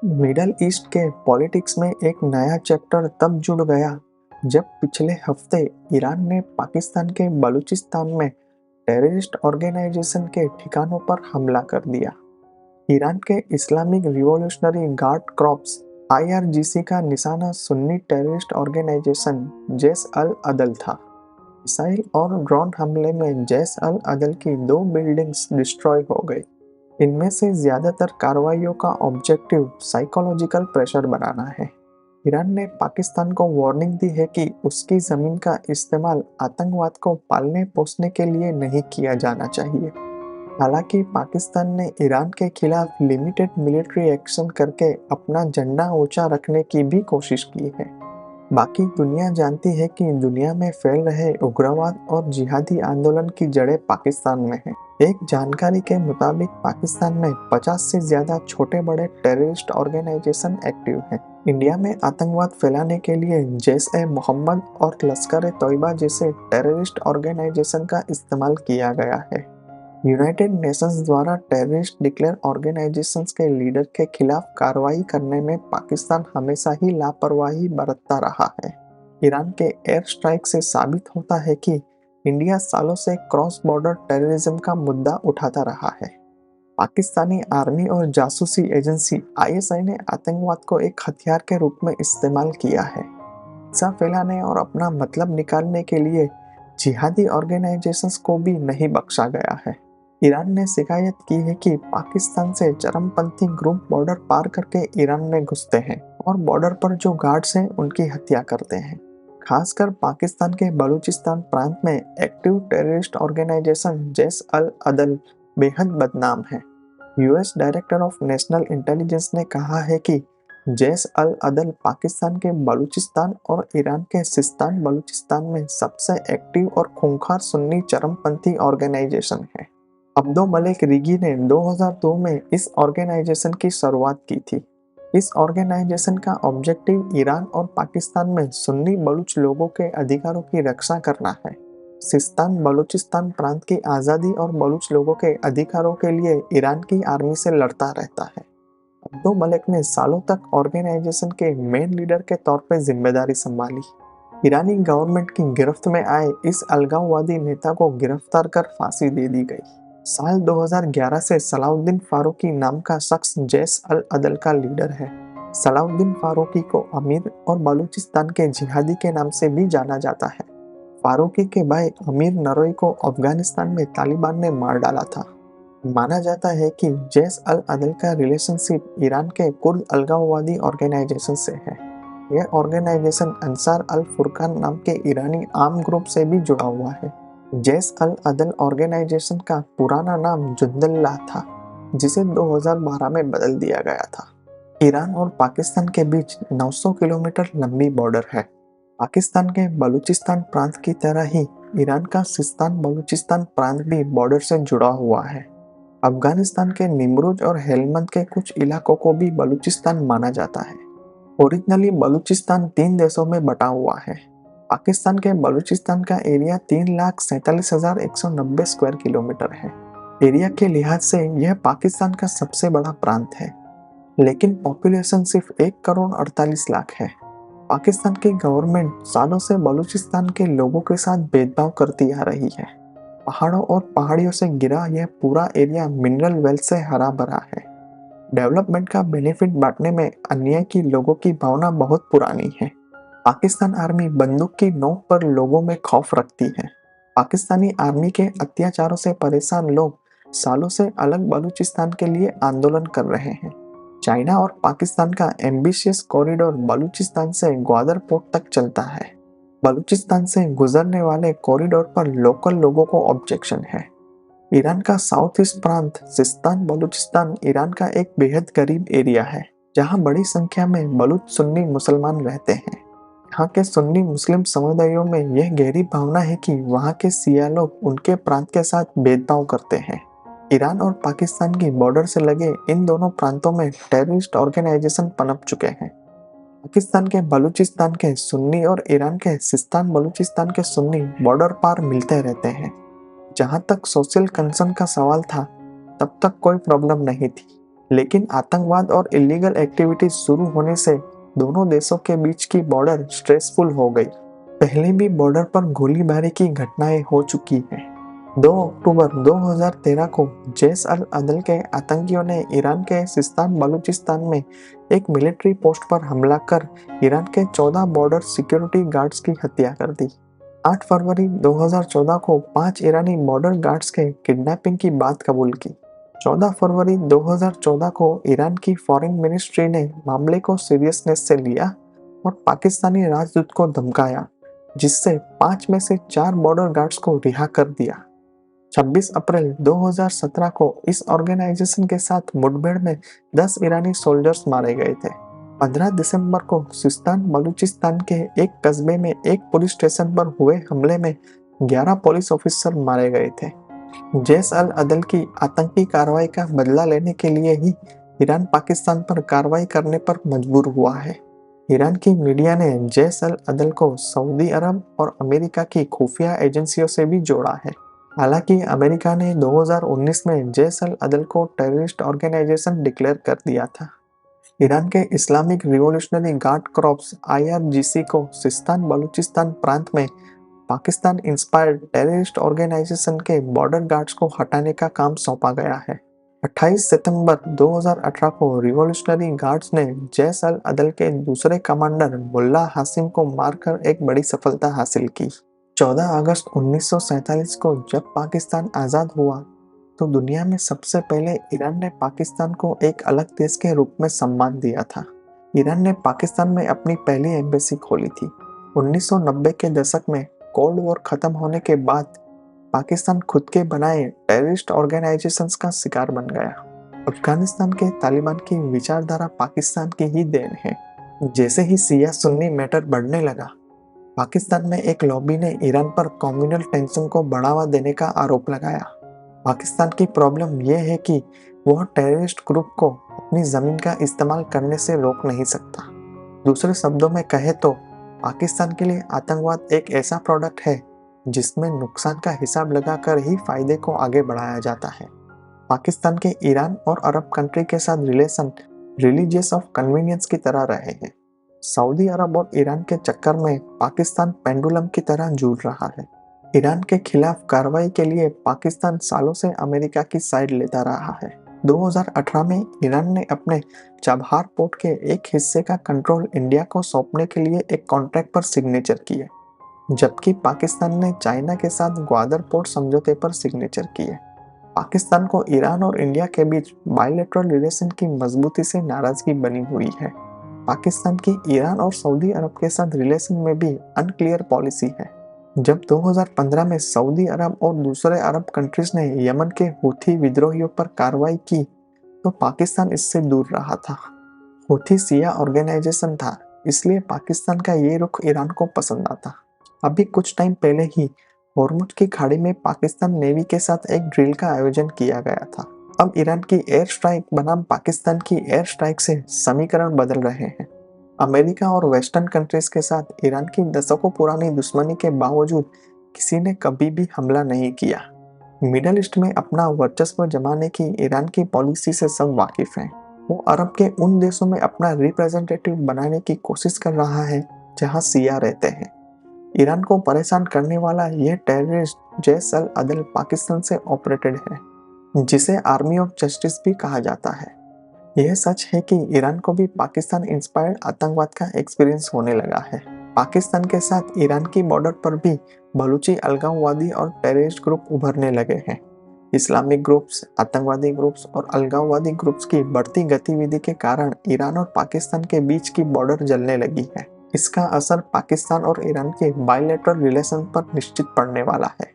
Middle east के politics में एक नया चैप्टर तब जुड़ गया जब पिछले हफ्ते ईरान ने पाकिस्तान के बलूचिस्तान में टेररिस्ट ऑर्गेनाइजेशन के ठिकानों पर हमला कर दिया। ईरान के Islamic revolutionary guard corps (IRGC) का निशाना सुन्नी टेररिस्ट ऑर्गेनाइजेशन जैश अल अदल था। मिसाइल और ड्रोन हमले में जैश अल अदल की 2 बिल्डिंग्स डिस्ट्रॉय हो गई। इनमें से ज्यादातर कार्रवाइयों का ऑब्जेक्टिव साइकोलॉजिकल प्रेशर बनाना है। ईरान ने पाकिस्तान को वार्निंग दी है कि उसकी जमीन का इस्तेमाल आतंकवाद को पालने पोसने के लिए नहीं किया जाना चाहिए। हालांकि पाकिस्तान ने ईरान के खिलाफ लिमिटेड मिलिट्री एक्शन करके अपना झंडा ऊंचा रखने की भी कोशिश की है। बाकी दुनिया जानती है कि दुनिया में फैल रहे उग्रवाद और जिहादी आंदोलन की जड़ें पाकिस्तान में हैं। एक जानकारी के मुताबिक पाकिस्तान में 50 से ज्यादा छोटे बड़े टेररिस्ट ऑर्गेनाइजेशन एक्टिव हैं। इंडिया में आतंकवाद फैलाने के लिए जैश-ए-मोहम्मद और लश्कर-ए-तोयबा जैसे टेररिस्ट ऑर्गेनाइजेशन का इस्तेमाल किया गया है। यूनाइटेड नेशंस द्वारा टेररिस्ट डिक्लेयर ऑर्गेनाइजेशंस के लीडर के खिलाफ कार्रवाई करने में पाकिस्तान हमेशा ही लापरवाही बरतता रहा है। ईरान के एयर स्ट्राइक से साबित होता है कि इंडिया सालों से क्रॉस बॉर्डर टेररिज्म का मुद्दा उठाता रहा है। पाकिस्तानी आर्मी और जासूसी एजेंसी आईएसआई ने आतंकवाद को एक हथियार के रूप में इस्तेमाल किया है। हिंसा फैलाने और अपना मतलब निकालने के लिए जिहादी ऑर्गेनाइजेशंस को भी नहीं बख्शा गया है। ईरान ने शिकायत की है कि पाकिस्तान से चरमपंथी ग्रुप बॉर्डर पार करके ईरान में घुसते हैं और बॉर्डर पर जो गार्ड्स हैं उनकी हत्या करते हैं। खासकर पाकिस्तान के बलूचिस्तान प्रांत में एक्टिव टेररिस्ट ऑर्गेनाइजेशन जैश अल अदल बेहद बदनाम है। US director of national intelligence ने कहा है कि जैश अल अदल पाकिस्तान के बलूचिस्तान और ईरान के सिस्तान बलूचिस्तान में सबसे एक्टिव और खूंखार सुन्नी चरमपंथी ऑर्गेनाइजेशन है। अब्दो मलिक रिगी ने 2002 में इस ऑर्गेनाइजेशन की शुरुआत की थी। इस ऑर्गेनाइजेशन का ऑब्जेक्टिव ईरान और पाकिस्तान में सुन्नी बलूच लोगों के अधिकारों की रक्षा करना है। सिस्तान बलूचिस्तान प्रांत की आज़ादी और बलूच लोगों के अधिकारों के लिए ईरान की आर्मी से लड़ता रहता है। अब्दो मलिक ने सालों तक ऑर्गेनाइजेशन के मेन लीडर के तौर पर जिम्मेदारी संभाली। ईरानी गवर्नमेंट की गिरफ्त में आए इस अलगाववादी नेता को गिरफ्तार कर फांसी दे दी गई। साल 2011 से सलाउद्दीन फारूकी नाम का शख्स जैश अल अदल का लीडर है। सलाउद्दीन फारूकी को अमीर और बलूचिस्तान के जिहादी के नाम से भी जाना जाता है। फारूकी के भाई अमीर नरोई को अफगानिस्तान में तालिबान ने मार डाला था। माना जाता है कि जैश अल अदल का रिलेशनशिप ईरान के कुर्द अलगाववादी ऑर्गेनाइजेशन से है। यह ऑर्गेनाइजेशन अंसार अल फुरकान नाम के ईरानी आर्म ग्रुप से भी जुड़ा हुआ है। जैश अल अदल ऑर्गेनाइजेशन का पुराना नाम जुंदल्लाह था, जिसे 2012 में बदल दिया गया था। ईरान और पाकिस्तान के बीच 900 किलोमीटर लंबी बॉर्डर है। पाकिस्तान के बलूचिस्तान प्रांत की तरह ही ईरान का सिस्तान बलूचिस्तान प्रांत भी बॉर्डर से जुड़ा हुआ है। अफगानिस्तान के निमरुज और हेलमंद के कुछ इलाकों को भी बलूचिस्तान माना जाता है। ओरिजिनली बलूचिस्तान 3 देशों में बटा हुआ है। पाकिस्तान के बलूचिस्तान का एरिया 3,47,190 स्क्वायर किलोमीटर है। एरिया के लिहाज से यह पाकिस्तान का सबसे बड़ा प्रांत है, लेकिन पॉपुलेशन सिर्फ 1,48,00,000 है। पाकिस्तान की गवर्नमेंट सालों से बलूचिस्तान के लोगों के साथ भेदभाव करती आ रही है। पहाड़ों और पहाड़ियों से घिरा यह पूरा एरिया मिनरल वेल्थ से हरा भरा है। डेवलपमेंट का बेनिफिट बांटने में अन्याय की लोगों की भावना बहुत पुरानी है। पाकिस्तान आर्मी बंदूक की नोक पर लोगों में खौफ रखती है। पाकिस्तानी आर्मी के अत्याचारों से परेशान लोग सालों से अलग बलूचिस्तान के लिए आंदोलन कर रहे हैं। चाइना और पाकिस्तान का एम्बिशियस कॉरिडोर बलूचिस्तान से ग्वादर पोर्ट तक चलता है। बलूचिस्तान से गुजरने वाले कॉरिडोर पर लोकल लोगों को ऑब्जेक्शन है। ईरान का साउथ ईस्ट प्रांत सिस्तान बलूचिस्तान ईरान का एक बेहद गरीब एरिया है, जहां बड़ी संख्या में बलूच सुन्नी मुसलमान रहते हैं। यहाँ के सुन्नी मुस्लिम समुदायों में यह गहरी भावना है कि वहाँ के शिया लोग उनके प्रांत के साथ भेदभाव करते हैं। ईरान और पाकिस्तान की बॉर्डर से लगे इन दोनों प्रांतों में टेररिस्ट ऑर्गेनाइजेशन पनप चुके हैं। पाकिस्तान के बलूचिस्तान के सुन्नी और ईरान के सिस्तान बलूचिस्तान के सुन्नी बॉर्डर पार मिलते रहते हैं। जहाँ तक सोशल कंसर्न का सवाल था, तब तक कोई प्रॉब्लम नहीं थी, लेकिन आतंकवाद और इलीगल एक्टिविटीज शुरू होने से दोनों देशों के बीच की बॉर्डर स्ट्रेसफुल हो गई। पहले भी बॉर्डर पर गोलीबारी की घटनाएं हो चुकी हैं। 2 अक्टूबर 2013 को जैश अल अदल के आतंकियों ने ईरान के सिस्तान बलूचिस्तान में एक मिलिट्री पोस्ट पर हमला कर ईरान के 14 बॉर्डर सिक्योरिटी गार्ड्स की हत्या कर दी। 8 फरवरी 2014 को 5 ईरानी बॉर्डर गार्ड्स के किडनैपिंग की बात कबूल की। 14 फरवरी 2014 को ईरान की फॉरेन मिनिस्ट्री ने मामले को सीरियसनेस से लिया और पाकिस्तानी राजदूत को धमकाया, जिससे 5 में से 4 बॉर्डर गार्ड्स को रिहा कर दिया। 26 अप्रैल 2017 को इस ऑर्गेनाइजेशन के साथ मुठभेड़ में 10 ईरानी सोल्जर्स मारे गए थे। 15 दिसंबर को सिस्तान बलूचिस्तान के एक कस्बे में एक पुलिस स्टेशन पर हुए हमले में 11 पुलिस ऑफिसर मारे गए थे। जैश अल अदल की आतंकी कार्रवाई का बदला लेने के लिए ही ईरान पाकिस्तान पर कार्रवाई करने पर मजबूर हुआ है। ईरान की मीडिया ने जैश अल अदल को सऊदी अरब और अमेरिका की खुफिया एजेंसियों से भी जोड़ा है। हालांकि अमेरिका ने 2019 में जैश अल अदल को टेररिस्ट ऑर्गेनाइजेशन डिक्लेयर कर दिया था। ईरान के Islamic revolutionary guard corps IRGC को सिस्तान बलूचिस्तान प्रांत में पाकिस्तान इंस्पायर्ड टेररिस्ट ऑर्गेनाइजेशन के बॉर्डर गार्ड्स को हटाने का काम सौंपा गया है। 28 सितंबर 2018 को रिवॉल्यूशनरी गार्ड्स ने जैश अल अदल के दूसरे कमांडर मुल्ला हासिम को मारकर एक बड़ी सफलता हासिल की। 14 अगस्त 1947 को जब पाकिस्तान आज़ाद हुआ तो दुनिया में सबसे पहले ईरान ने पाकिस्तान को एक अलग देश के रूप में सम्मान दिया था। ईरान ने पाकिस्तान में अपनी पहली एम्बेसी खोली थी। 1990 के दशक में कोल्ड वॉर खत्म होने के बाद पाकिस्तान खुद के बनाए टेररिस्ट ऑर्गेनाइजेशंस का शिकार बन गया। अफगानिस्तान के तालिबान की विचारधारा पाकिस्तान की ही देन है। जैसे ही शिया सुन्नी मैटर बढ़ने लगा, पाकिस्तान में एक लॉबी ने ईरान पर कम्युनल टेंशन को बढ़ावा देने का आरोप लगाया। पाकिस्तान की प्रॉब्लम यह है कि वह टेररिस्ट ग्रुप को अपनी ज़मीन का इस्तेमाल करने से रोक नहीं सकता। दूसरे शब्दों में कहे तो पाकिस्तान के लिए आतंकवाद एक ऐसा प्रोडक्ट है जिसमें नुकसान का हिसाब लगाकर ही फायदे को आगे बढ़ाया जाता है। पाकिस्तान के ईरान और अरब कंट्री के साथ रिलेशन रिलीजियस ऑफ कन्वीनियंस की तरह रहे हैं। सऊदी अरब और ईरान के चक्कर में पाकिस्तान पेंडुलम की तरह झूल रहा है। ईरान के खिलाफ कार्रवाई के लिए पाकिस्तान सालों से अमेरिका की साइड लेता रहा है। 2018 में ईरान ने अपने चाबहार पोर्ट के एक हिस्से का कंट्रोल इंडिया को सौंपने के लिए एक कॉन्ट्रैक्ट पर सिग्नेचर किए, जबकि पाकिस्तान ने चाइना के साथ ग्वादर पोर्ट समझौते पर सिग्नेचर किए। पाकिस्तान को ईरान और इंडिया के बीच बायलैटरल रिलेशन की मजबूती से नाराजगी बनी हुई है। पाकिस्तान की ईरान और सऊदी अरब के साथ रिलेशन में भी अनक्लियर पॉलिसी है। जब 2015 में सऊदी अरब और दूसरे अरब कंट्रीज ने यमन के हूथी विद्रोहियों पर कार्रवाई की तो पाकिस्तान इससे दूर रहा था। हूथी शिया ऑर्गेनाइजेशन था, इसलिए पाकिस्तान का ये रुख ईरान को पसंद आता। अभी कुछ टाइम पहले ही होर्मुज की खाड़ी में पाकिस्तान नेवी के साथ एक ड्रिल का आयोजन किया गया था। अब ईरान की एयर स्ट्राइक बनाम पाकिस्तान की एयर स्ट्राइक से समीकरण बदल रहे हैं। अमेरिका और वेस्टर्न कंट्रीज के साथ ईरान की दशकों पुरानी दुश्मनी के बावजूद किसी ने कभी भी हमला नहीं किया। मिडल ईस्ट में अपना वर्चस्व जमाने की ईरान की पॉलिसी से सब वाकिफ हैं। वो अरब के उन देशों में अपना रिप्रेजेंटेटिव बनाने की कोशिश कर रहा है जहां शिया रहते हैं। ईरान को परेशान करने वाला यह टेररिस्ट जैश अल अदल पाकिस्तान से ऑपरेटेड है, जिसे आर्मी ऑफ जस्टिस भी कहा जाता है। यह सच है कि ईरान को भी पाकिस्तान इंस्पायर्ड आतंकवाद का एक्सपीरियंस होने लगा है। पाकिस्तान के साथ ईरान की बॉर्डर पर भी बलूची अलगाववादी और टेररिस्ट ग्रुप उभरने लगे हैं। इस्लामिक ग्रुप्स, आतंकवादी ग्रुप्स और अलगाववादी ग्रुप्स की बढ़ती गतिविधि के कारण ईरान और पाकिस्तान के बीच की बॉर्डर जलने लगी है। इसका असर पाकिस्तान और ईरान के बायलैटरल रिलेशन पर निश्चित पड़ने वाला है।